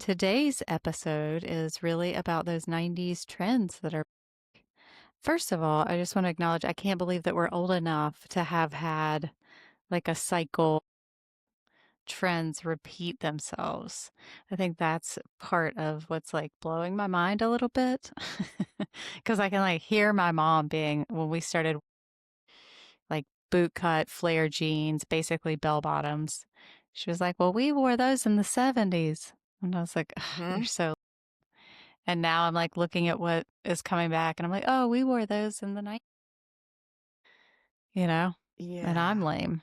Today's episode is really about those 90s trends that are. First of all, I just want to acknowledge I can't believe that we're old enough to have had like a cycle trends repeat themselves. I think that's part of what's like blowing my mind a little bit. Because I can like hear my mom being, when we started like boot cut, flare jeans, basically bell bottoms, she was like, well, we wore those in the 70s. And I was like, you're Hmm. so. And now I'm like looking at what is coming back and I'm like, oh, we wore those in the night, you know? And I'm Yeah. lame,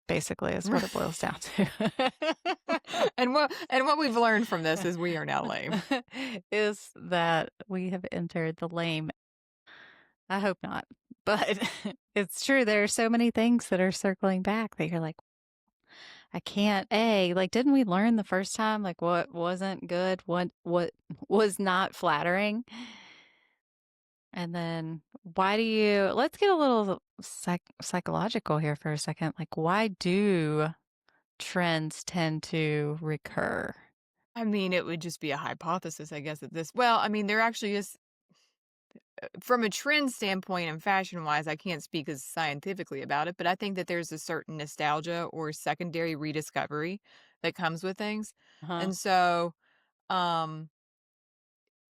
basically, is what it boils down to. And what we've learned from this is we are now lame. Is that we have entered the lame. I hope not. But it's true. There are so many things that are circling back that you're like, I can't. Like, didn't we learn the first time, like, what wasn't good, what was not flattering? And then why do you, let's get a little psychological here for a second. Like, why do trends tend to recur? I mean, it would just be a hypothesis, I guess, at this. Well, I mean, there actually is, from a trend standpoint and fashion wise, I can't speak as scientifically about it, but I think that there's a certain nostalgia or secondary rediscovery that comes with things. Huh? And so, um,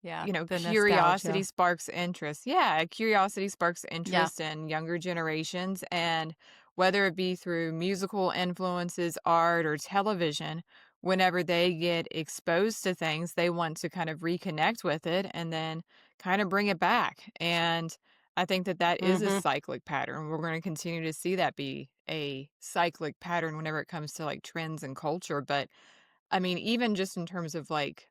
Yeah, the curiosity nostalgia. sparks interest. Yeah, curiosity sparks Yeah, interest in younger generations. And whether it be through musical influences, art, or television, whenever they get exposed to things, they want to kind of reconnect with it and then kind of bring it back. And I think that that is a mm-hmm. cyclic pattern. We're going to continue to see that be a cyclic pattern whenever it comes to like trends and culture. But I mean, even just in terms of like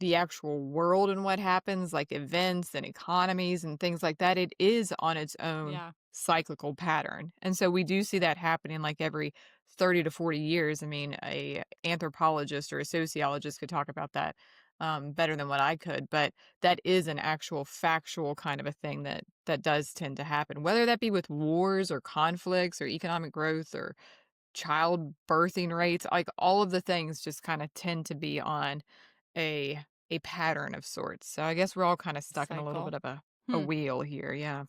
the actual world and what happens, like events and economies and things like that, it is on its own Yeah, cyclical pattern. And so we do see that happening like every 30 to 40 years. I mean, a anthropologist or a sociologist could talk about that better than what I could, but that is an actual factual kind of a thing that does tend to happen, whether that be with wars or conflicts or economic growth or child birthing rates, like all of the things just kind of tend to be on a a pattern of sorts. So I guess we're all kind of stuck in a little bit cycle. of a Hmm. wheel here, yeah.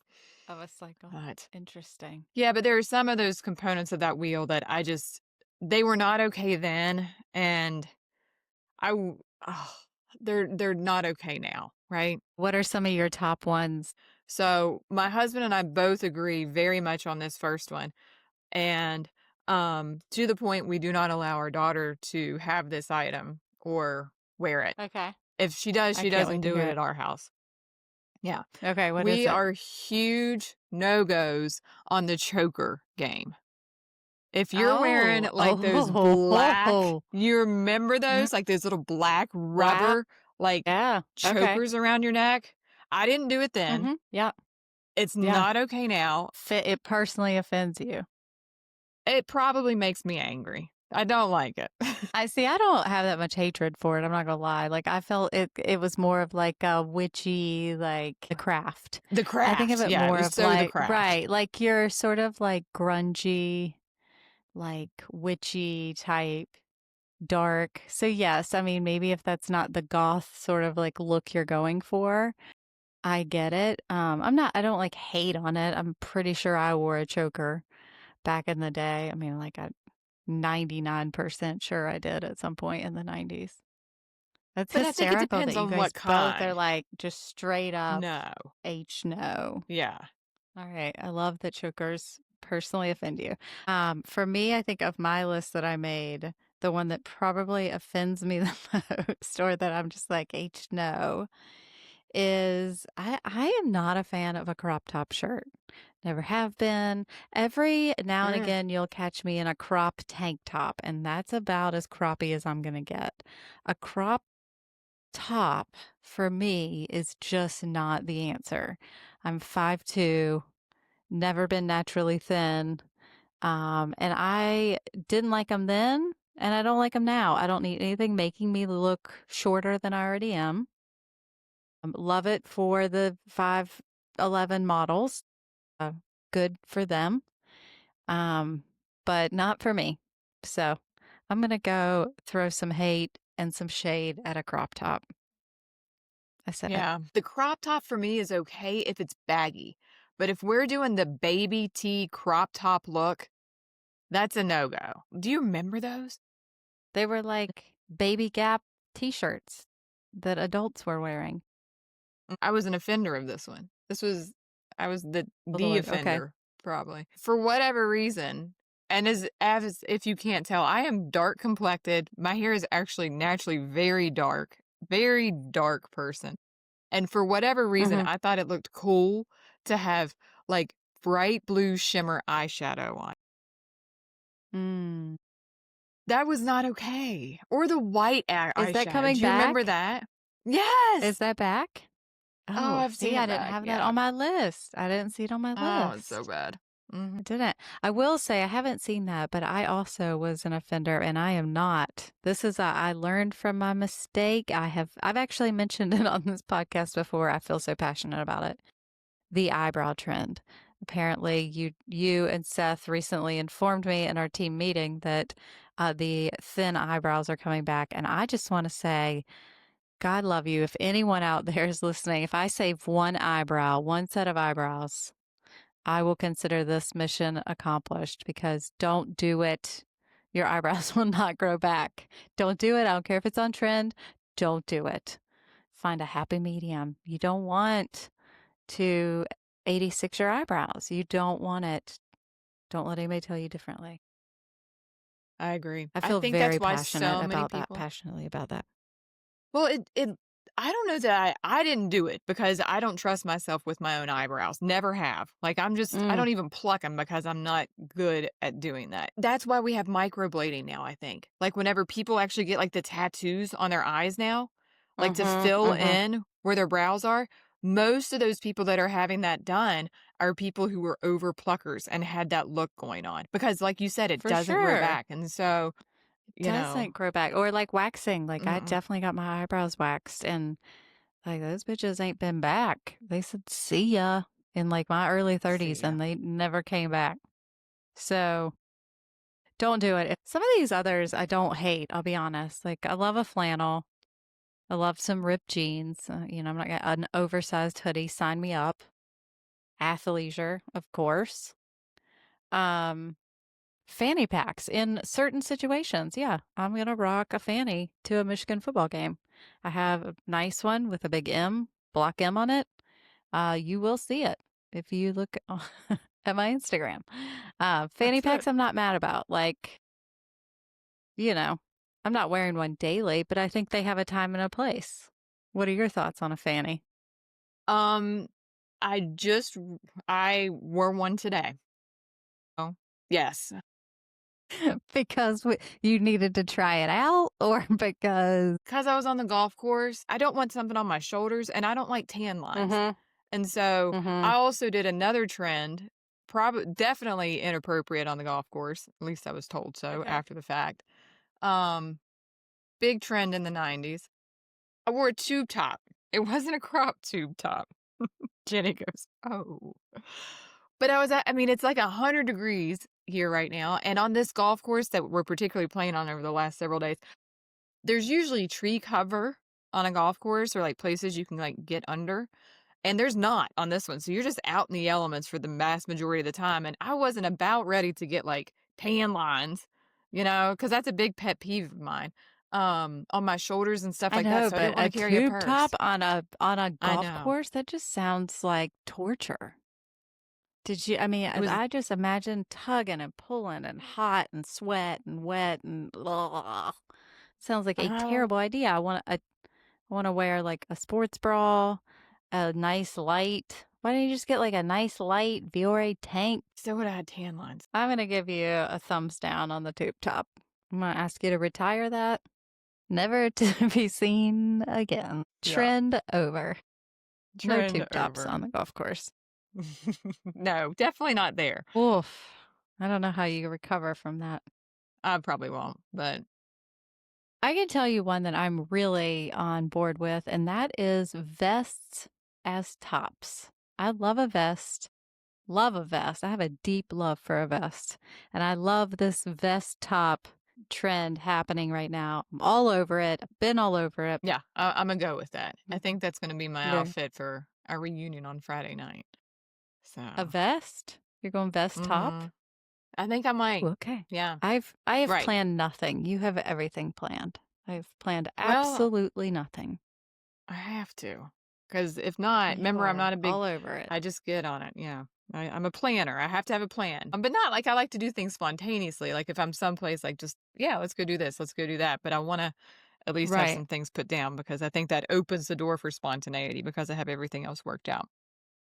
Of a cycle. But Interesting. yeah, but there are some of those components of that wheel that I just they were not okay then, and oh, they're not okay now, right? What are some of your top ones? So my husband and I both agree very much on this first one, and to the point we do not allow our daughter to have this item or wear it. Okay. If she does, I she can't doesn't wait to do hear it it. at our house. Yeah. Okay, what is We it? are huge no-goes on the choker game. If you're wearing, Oh, like, those black oh, you remember mm, those? Like, those little black wow. rubber, like, Yeah. Okay. chokers around your neck? I didn't do it then. Mm-hmm. Yeah. It's Yeah. not okay now. It personally offends you. It probably makes me angry. I don't like it. I see. I don't have that much hatred for it. I'm not gonna lie. Like I felt it. It was more of like a witchy, like the craft. The I think of craft, it yeah, it more was of so the like craft. right, like you're sort of like grungy, like witchy type, dark. So yes, I mean maybe if that's not the goth sort of like look you're going for, I get it. I'm not. I don't like hate on it. I'm pretty sure I wore a choker back in the day. I mean, like I'm 99% sure I did at some point in the 90s. That's But I think it hysterical depends that you on what guys both are kind. like just straight up No. H no. Yeah. All right. I love that chokers personally offend you. For me, I think of my list that I made, the one that probably offends me the most, or that I'm just like H no, is I am not a fan of a crop top shirt. Never have been. Every now and Mm. again, you'll catch me in a crop tank top, and that's about as croppy as I'm going to get. A crop top for me is just not the answer. I'm 5'2", never been naturally thin. And I didn't like them then, and I don't like them now. I don't need anything making me look shorter than I already am. Love it for the 5'11" models. Uh, Good for them. Um, but not for me. So I'm going to go throw some hate and some shade at a crop top. I said it. Yeah. The crop top for me is okay if it's baggy. But if we're doing the baby tee crop top look, that's a no-go. Do you remember those? They were like baby Gap t-shirts that adults were wearing. I was an offender of this one. I was Oh, the Lord, okay. offender, probably. For whatever reason, and as if you can't tell, I am dark complected. My hair is actually naturally very dark person. And for whatever reason, Mhm. I thought it looked cool to have like bright blue shimmer eyeshadow on. Mm. That was not okay. Or the white Is that eyeshadow. coming Do you remember back? that? Is Yes. that back? Oh, Oh, I've seen see, I it didn't back. have that Yeah. on my list. I didn't see it on my Oh, it's so list. bad. Mhm. I didn't. I will say I haven't seen that, but I also was an offender and I am not. I learned from my mistake. I've actually mentioned it on this podcast before. I feel so passionate about it. The eyebrow trend. Apparently, you and Seth recently informed me in our team meeting that the thin eyebrows are coming back, and I just want to say, God love you. If anyone out there is listening, if I save one eyebrow, one set of eyebrows, I will consider this mission accomplished because don't do it. Your eyebrows will not grow back. Don't do it. I don't care if it's on trend. Don't do it. Find a happy medium. You don't want to 86 your eyebrows. You don't want it. Don't let anybody tell you differently. I agree. I I feel think that's very why passionate so many about that, people passionately about that. well, it I don't know that I didn't do it because I don't trust myself with my own eyebrows. Never have. Like I Mm, don't even pluck them because I'm not good at doing that. That's why we have microblading now, I think. Like whenever people actually get like the tattoos on their eyes now, like to mm-hmm, fill mm-hmm. in where their brows are, most of those people that are having that done are people who were over pluckers and had that look going on. Because like you said, it For doesn't grow sure. back. And so, you know, Doesn't grow back. Or like waxing. Like I mm-mm, definitely got my eyebrows waxed and like those bitches ain't been back. They said see ya in like my early see 30s ya. and they never came back. So don't do it. Some of these others I don't hate, I'll be honest. Like I love a flannel. I love some ripped jeans. I'm not gonna an oversized hoodie. Sign me up. Athleisure, of course. Um, Fanny packs in certain situations. Yeah, I'm gonna rock a fanny to a Michigan football game. I have a nice one with a big M, block M on it. You will see it if you look at my Instagram. Fanny That's packs, it. I'm not mad about. Like, you know, I'm not wearing one daily, but I think they have a time and a place. What are your thoughts on a fanny? Um, I just I wore one today. Oh, yes, Because you needed to try it out, or because because I was on the golf course. I don't want something on my shoulders, and I don't like tan lines. Mhm, And so mhm. I also did another trend, probably definitely inappropriate on the golf course. At least I was told so Okay. after the fact. Um, big trend in the 90s. I wore a tube top. It wasn't a crop tube top. Jenny goes, "Oh." But I mean, it's like 100 degrees here right now, and on this golf course that we're particularly playing on over the last several days, there's usually tree cover on a golf course or, like, places you can, like, get under, and there's not on this one, so you're just out in the elements for the vast majority of the time, and I wasn't about ready to get, like, tan lines, because that's a big pet peeve of mine, on my shoulders and stuff I like that, know, so I but didn't a wanna carry a tube top purse. on a I golf know. course, that just sounds like torture. I mean, It was I just imagine tugging and pulling and hot and sweat and wet and ugh. Sounds like a oh, terrible idea. I wanna wear, like, a sports bra, a nice light why don't you just get, like, a nice light Vuori tank? still woulda had tan lines. I'm gonna give you a thumbs down on the tube top. I'm gonna ask you to retire that, never to be seen again. Yeah, Trend over. No trend tube tops over. on the golf course. No, definitely not there. Oof. I don't know how you recover from that. I probably won't, but I can tell you one that I'm really on board with, and that is vests as tops. I love a vest. Love a vest. I have a deep love for a vest. And I love this vest top trend happening right now. I'm all over it. I've been all over it. Yeah, Imma go with that. I think that's gonna be my Very outfit for our reunion on Friday night. a So, vest? You're going vest top? mhm. I think I Ooh, might. okay. Yeah, I have right. planned nothing. You have everything planned. I've planned Well, absolutely nothing. I have to, because if not, You remember, I'm are not a big all over it. I just get on it, yeah. I'm a planner, I have to have a plan, but not like I like to do things spontaneously, like, if I'm someplace, like, just, "Yeah, let's go do this, let's go do that," but I wanna at least have Right. some things put down because I think that opens the door for spontaneity because I have everything else worked out.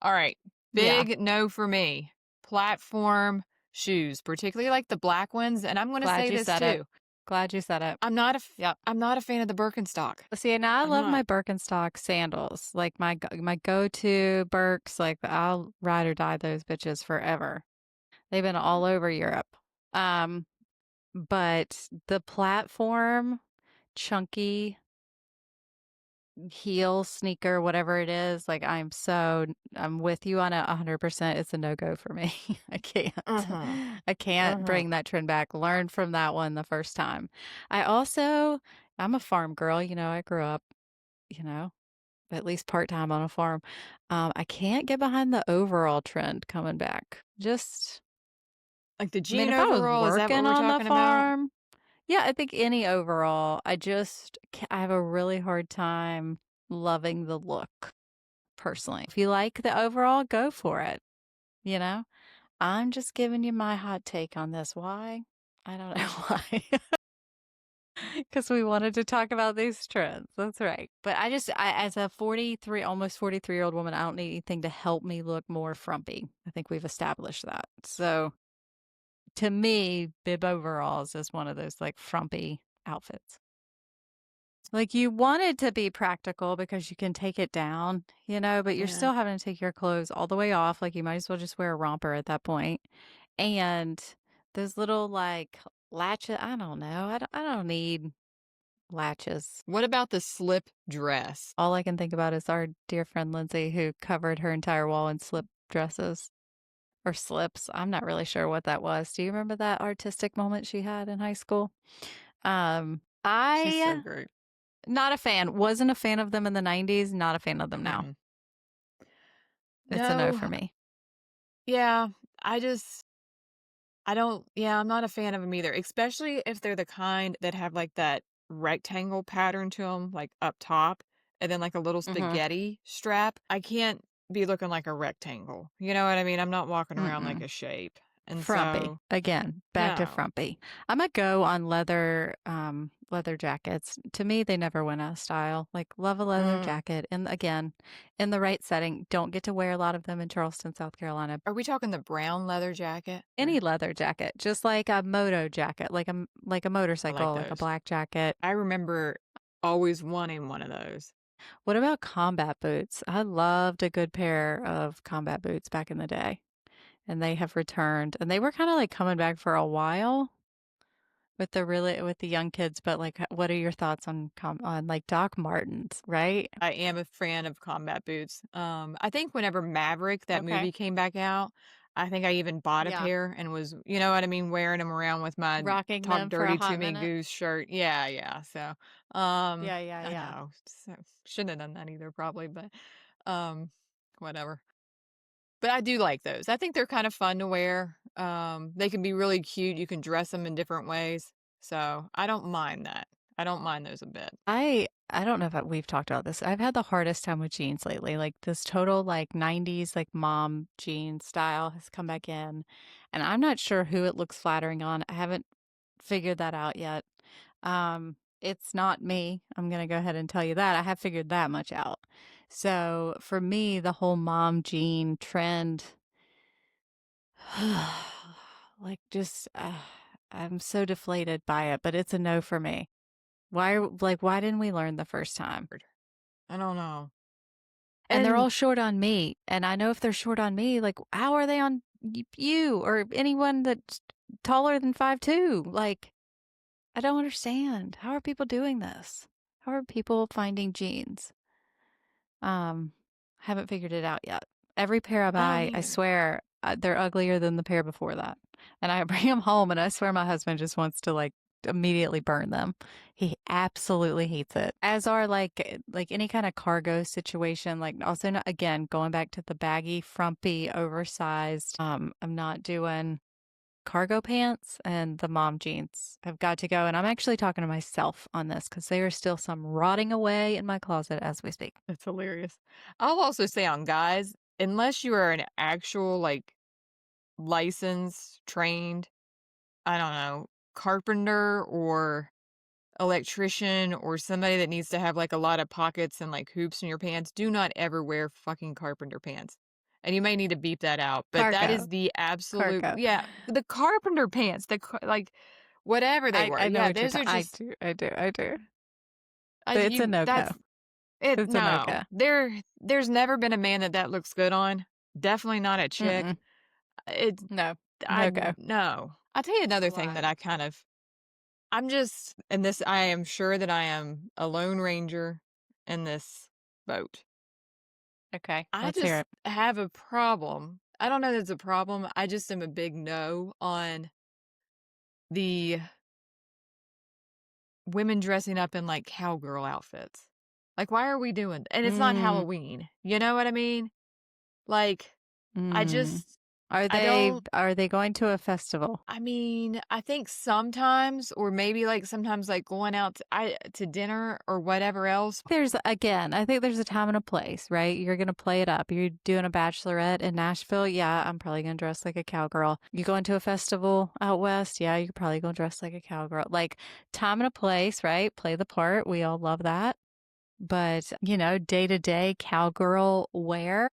Alright, Yeah. big no for me. Platform shoes, particularly, like, the black ones, and I'm gonna Glad say you this said it. too, Glad you said it. Yep. I'm not a fan of the Birkenstock. See, now I I'm love not. my Birkenstock sandals. Like my go-to Birks, like I'll ride or die those bitches forever. They've been all over Europe. Um, but the platform, chunky heel sneaker, whatever it is, like I'm with you on it 100%. It's a no-go for me. I can't. Mhm, I can't mhm. bring that trend back. Learn from that one the first time. I also I'm a farm girl, I grew up, you know, at least part-time on a farm. I can't get behind the overall trend coming back. Just Like the I mean, jean if I was overall, is that what working we're on the talking about? farm, yeah, I think any overall. I have a really hard time loving the look personally. If you like the overall, go for it, you know? I'm just giving you my hot take on this. Why? I don't know why. Because we wanted to talk about these trends. That's right. But as a 43, almost 43-year-old woman, I don't need anything to help me look more frumpy. I think we've established that. So to me, bib overalls is one of those like frumpy outfits. Like you want it to be practical because you can take it down, but you're Yeah. still having to take your clothes all the way off. Like you might as well just wear a romper at that point. And those little like latches, I don't know. I don't need latches. What about the slip dress? All I can think about is our dear friend Lindsay who covered her entire wall in slip dresses or slips. I'm not really sure what that was. Do you remember that artistic moment she had in high school? She's so I great. not a fan. Wasn't a fan of them in the 90s, not a fan of them now. Mm-mm. It's a no No, for me. yeah, I just I don't yeah, I'm not a fan of them either, especially if they're the kind that have, like, that rectangle pattern to them, like, up top, and then, like, a little Mhm. spaghetti strap. I can't be looking like a rectangle, you know what I mean? I'm not walking around like Mm-mm. a shape, and Frumpy. so Again, back to no. frumpy. I'm a go on leather jackets. To me, they never went out of style. Like, love a leather Mm. jacket. And again, in the right setting, don't get to wear a lot of them in Charleston, South Carolina. Are we talking the brown leather jacket? Any Or leather jacket, just like a moto jacket, like a I like motorcycle, like a those. black jacket. I remember always wanting one of those. What about combat boots? I loved a good pair of combat boots back in the day, and they have returned, and they were kind of like coming back for a while with the young kids. But like, what are your thoughts on on like Doc Martens, right? I am a fan of combat boots. I think whenever Maverick, that Okay. movie came back out, I think I even bought a Yeah. pair and was, you know what I mean, wearing them around with my Rocking "Talk them for a Dirty to hot Me" minute. Goose shirt. Yeah, yeah. So, Yeah, yeah, I yeah. know. So, shouldn't have done that either, probably, but um, whatever. But I do like those. I think they're kind of fun to wear. They can be really cute. You can dress them in different ways. So I don't mind that. I don't mind those a bit. I don't know if we've talked about this. I've had the hardest time with jeans lately. Like this total like 90s like mom jean style has come back in, and I'm not sure who it looks flattering on. I haven't figured that out yet. It's not me. I'm going to go ahead and tell you that. I have figured that much out. So, for me, the whole mom jean trend like just I'm so deflated by it, but it's a no for me. Why didn't we learn the first time? I don't know. And they're And all short on me. And I know if they're short on me, like how are they on you or anyone that's taller than 5'2"? Like I don't understand. How are people doing this? How are people finding jeans? Um, haven't figured it out yet. Every pair I I don't buy, I either. swear, they're uglier than the pair before that. And I bring them home, and I swear my husband just wants to like immediately burn them. He absolutely hates it. As are like any kind of cargo situation. Like also not, again going back to the baggy, frumpy, oversized. I'm not doing cargo pants and the mom jeans have got to go. And I'm actually talking to myself on this because there are still some rotting away in my closet as we speak. That's hilarious. I'll also say on guys, unless you are an actual, like, licensed, trained, I don't know, carpenter or electrician or somebody that needs to have, like, a lot of pockets and, like, hoops in your pants, do not ever wear fucking carpenter pants. And you may need to beep that out, but that is Cargo, the absolute cargo. yeah, the carpenter pants, like, whatever they were. I know Yeah, what you're those talking. are just I do. It's a you no go. that's it It's a no no. go. There's never been a man that looks good on. Definitely not a chick. Mm-mm. It No, I no go. no. I'll tell you It's a another thing that lot. I kind of I'm just and this I am sure that I am a lone ranger in this boat. Okay, I let's hear just it. have a problem. I don't know that it's a problem. I just am a big no on the women dressing up in like cowgirl outfits. Like, why are we doing and it's not Mm, Halloween. You know what I mean? Like, I mm. just I don't Are they going to a festival? I mean, I think sometimes or maybe, like, sometimes, like, going out to dinner or whatever else. There's again, I think there's a time and a place, right? You're gonna play it up. You're doing a bachelorette in Nashville, yeah, I'm probably gonna dress like a cowgirl. You going to a festival out west, yeah, you're probably gonna dress like a cowgirl. Like time and a place, right? Play the part. We all love that. But day to day cowgirl wear,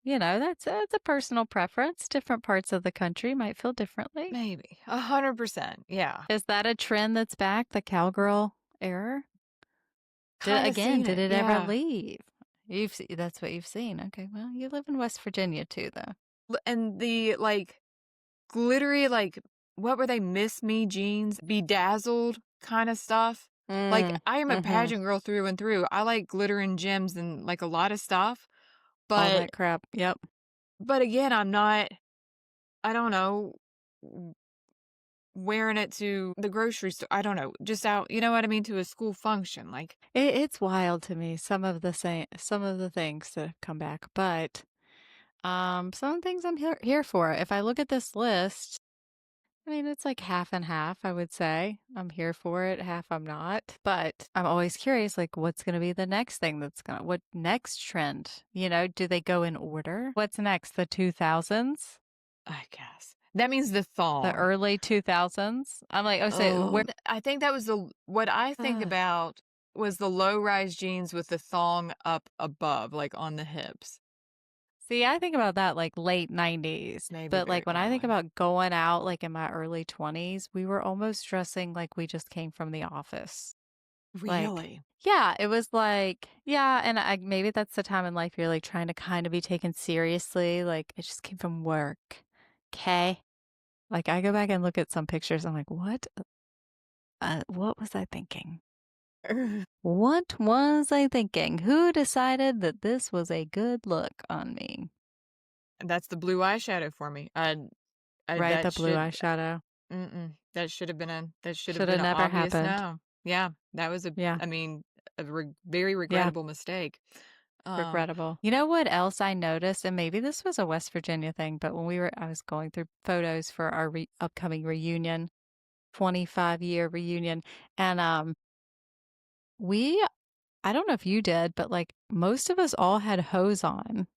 that's a personal preference. Different parts of the country might feel differently. Maybe. 100%, yeah. Is that a trend that's back, the cowgirl era? Kinda seen Did it, it ever yeah. leave? That's what you've seen. Okay, well, you live in West Virginia too, though. And the, like, glittery, like, what were they, Miss Me jeans? Bedazzled kinda stuff? Like, Mm, I am a mm-hmm. pageant girl through and through. I like glitter and gems and, like, a lot of stuff, All but that crap. Yep. again, I'm not I don't know, w wearing it to the grocery store. I don't know, just out you know what I mean, to a school function, like, It's wild to me. Some of the things that have come back, but some things I'm here for. If I look at this list, I mean, it's like half and half, I would say. I'm here for it, half I'm not. But I'm always curious, like, what's going to be the next thing what next trend? Do they go in order? What's next? The 2000s? I guess. That means the The thong. early 2000s? I'm like, oh, so where? I think that was the what I think Uh, about was the low-rise jeans with the thong up above, like, on the hips. See, I think about that like late 90s. Maybe But very like when I think early. about going out, like in my early 20s, we were almost dressing like we just came from the office. Like, Really? yeah, it was like, yeah, and maybe that's the time in life you're like trying to kind of be taken seriously. Like, I just came from work. Okay. Like, I go back and look at some pictures. I'm like, what was I thinking? What was I thinking? Who decided that this was a good look on me? That's the blue eyeshadow for me. Right? That The blue should eyeshadow. that should have Should been have an never obvious happened. no. Yeah, that was Yeah. I mean, very Yeah. regrettable mistake. Um, Regrettable. You know what else I noticed? And maybe this was a West Virginia thing, but I was going through photos for our upcoming reunion, 25-year reunion. And we, I don't know if you did, but like most of us all had hose on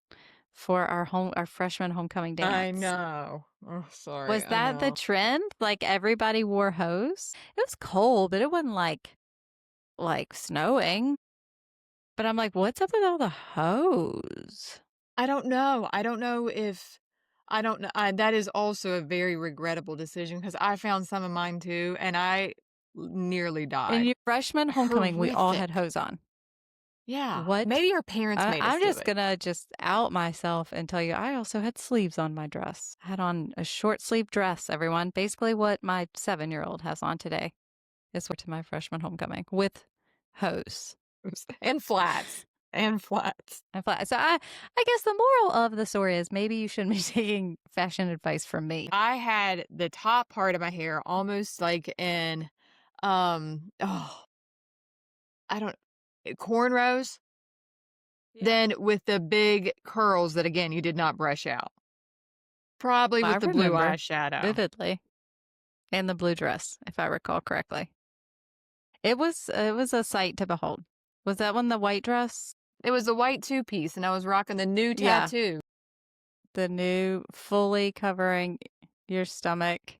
for our freshman homecoming I dance. know. Oh, sorry. Was I that the know. trend? Like everybody wore hose? It was cold, but it wasn't like snowing. But I'm like, what's up with all the hose? I don't know. I don't know if I don't know. That is also a very regrettable decision because I found some of mine too, and I nearly In died. your freshman homecoming, we all had Horrific. hose on. Yeah. What? Maybe our parents made us I'm do just it. gonna just out myself and tell you I also had sleeves on my dress. I had on a short sleeve dress, everyone. Basically what my 7-year-old has on today is what to my freshman homecoming with hose Oops. And flats. And flats. and flat. So I guess the moral of the story is maybe you shouldn't be taking fashion advice from me. I had the top part of my hair almost like in Oh, I don't cornrows, Yeah. then with the big curls that, again, you did not brush out. Probably I with the blue remember eyeshadow. vividly, and the blue dress, if I recall correctly. It was a sight to behold. Was that one the white dress? It was a white two-piece, and I was rocking the new Yeah, tattoo. the new fully covering your stomach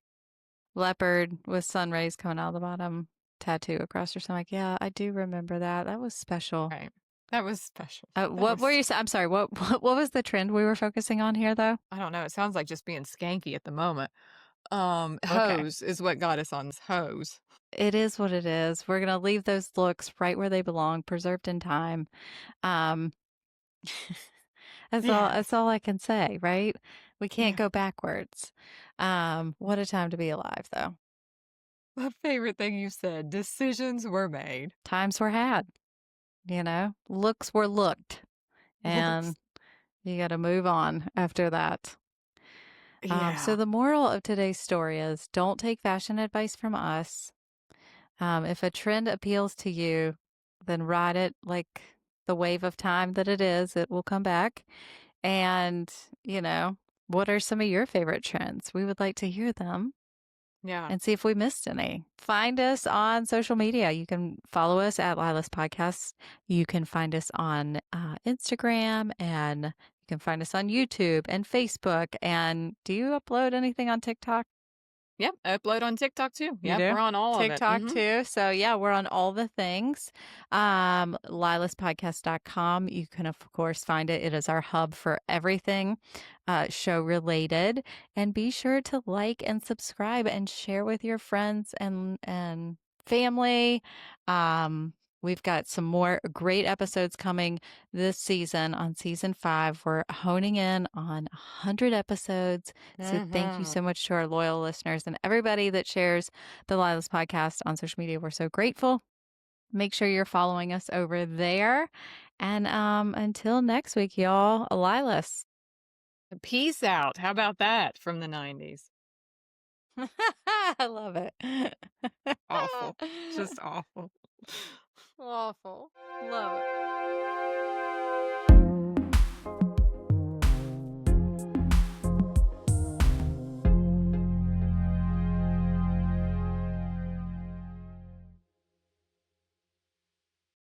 leopard with sun rays coming out of the bottom tattoo across your stomach. Yeah, I do remember that. That was special. Right. That was special. That What were was you I'm sorry, what was the trend we were focusing on here though? I don't know, it sounds like just being skanky at the moment. Okay. Hose is what got us on this hose. It is what it is. We're gonna leave those looks right where they belong, preserved in time. Um, that's Yes. all I can say, right? We can't Yeah. go backwards. What a time to be alive, though. My favorite thing you said, decisions were made. Times were had, looks were looked, and Looks. you got to move on after that. So Yeah. the moral of today's story is don't take fashion advice from us. If a trend appeals to you, then ride it like the wave of time that it is. It will come back. And, you know, what are some of your favorite trends? We would like to hear them Yeah. and see if we missed any. Find us on social media. You can follow us at Lila's Podcast. You can find us on Instagram, and you can find us on YouTube and Facebook. And do you upload anything on TikTok? Yep, upload on TikTok too. You Yep, do? we're on all of it. TikTok Mhm. too. So yeah, we're on all the things. Lilaspodcast.com. You can of course find it. It is our hub for everything show related. And be sure to like and subscribe and share with your friends and family. Um We've got some more great episodes coming this season on season 5. We're honing in on 100 episodes. So thank you Mhm. so much to our loyal listeners and everybody that shares the Lilas podcast on social media. We're so grateful. Make sure you're following us over there. And until next week, y'all, Lilas. Peace out. How about that from the 90s? I love it. Awful. Just awful. Awful. Love it.